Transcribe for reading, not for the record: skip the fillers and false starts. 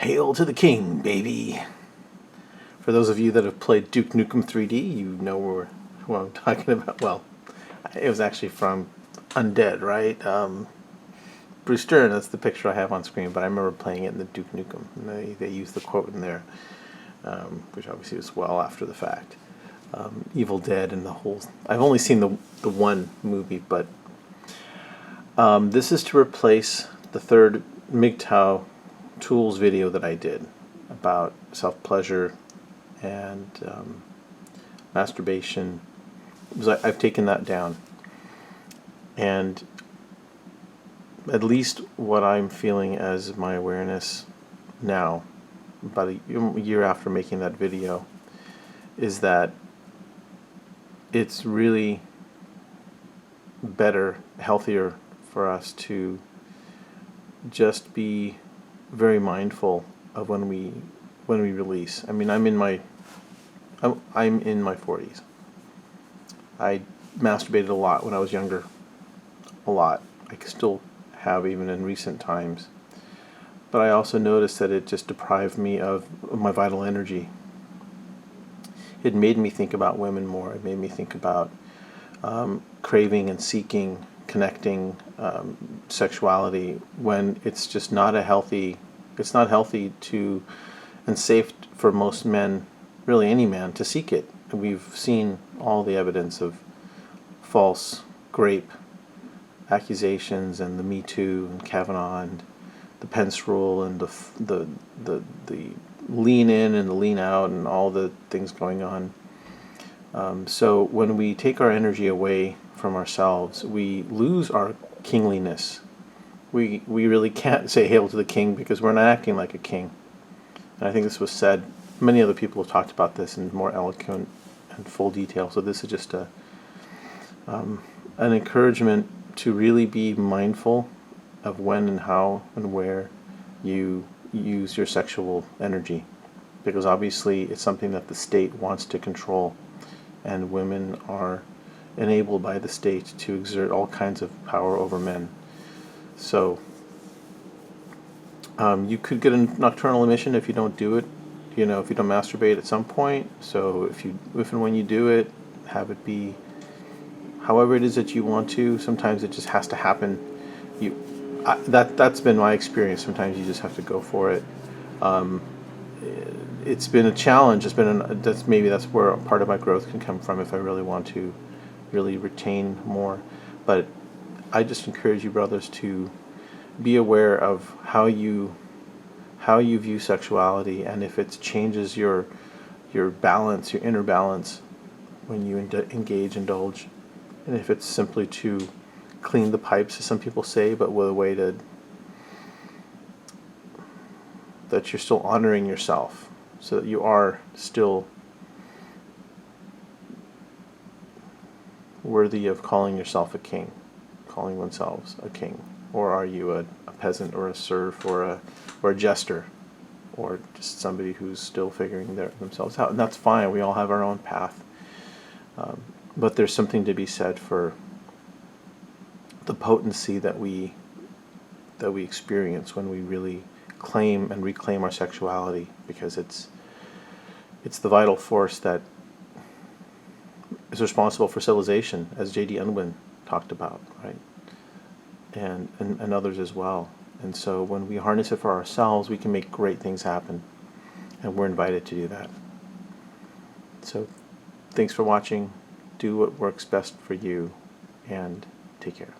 Hail to the king, baby. For those of you that have played Duke Nukem 3D, you know who I'm talking about. Well, it was actually from Undead, right? Bruce Stern, that's the picture I have on screen, but I remember playing it in the Duke Nukem. And they used the quote in there, which obviously was well after the fact. Evil Dead and the whole... I've only seen the one movie, but this is to replace the third MGTOW tools video that I did about self-pleasure and masturbation. I've taken that down, and at least what I'm feeling as my awareness now, about a year after making that video, is that it's really better, healthier for us to just be very mindful of when we release. I mean, I'm in my 40s. I masturbated a lot when I was younger. A lot. I still have, even in recent times. But I also noticed that it just deprived me of my vital energy. It made me think about women more. It made me think about craving and seeking, connecting, sexuality, when it's just not healthy to, and safe for most men, really any man, to seek it. And we've seen all the evidence of false grape accusations and the Me Too and Kavanaugh and the Pence rule and the lean in and the lean out and all the things going on. So when we take our energy away from ourselves, we lose our kingliness. We really can't say hail to the king because we're not acting like a king. And I think this was said, many other people have talked about this in more eloquent and full detail, so this is just an encouragement to really be mindful of when and how and where you use your sexual energy, because obviously it's something that the state wants to control, and women are enabled by the state to exert all kinds of power over men. So you could get a nocturnal emission if you don't do it, if you don't masturbate at some point. So if and when you do it, have it be however it is that you want to. Sometimes it just has to happen. That's been my experience. Sometimes you just have to go for it. It's been a challenge. That's where part of my growth can come from if I really want to really retain more. But I just encourage you, brothers, to be aware of how you view sexuality, and if it changes your balance, your inner balance, when you indulge, and if it's simply to clean the pipes, as some people say, but with a way that you're still honoring yourself, so that you are still worthy of calling yourself a king, calling oneself a king. Or are you a peasant or a serf or a jester, or just somebody who's still figuring themselves out? And that's fine. We all have our own path. But there's something to be said for the potency that we experience when we really claim and reclaim our sexuality, because it's the vital force that is responsible for civilization, as J.D. Unwin talked about, right? And others as well. And so when we harness it for ourselves, we can make great things happen, and we're invited to do that. So thanks for watching. Do what works best for you, and take care.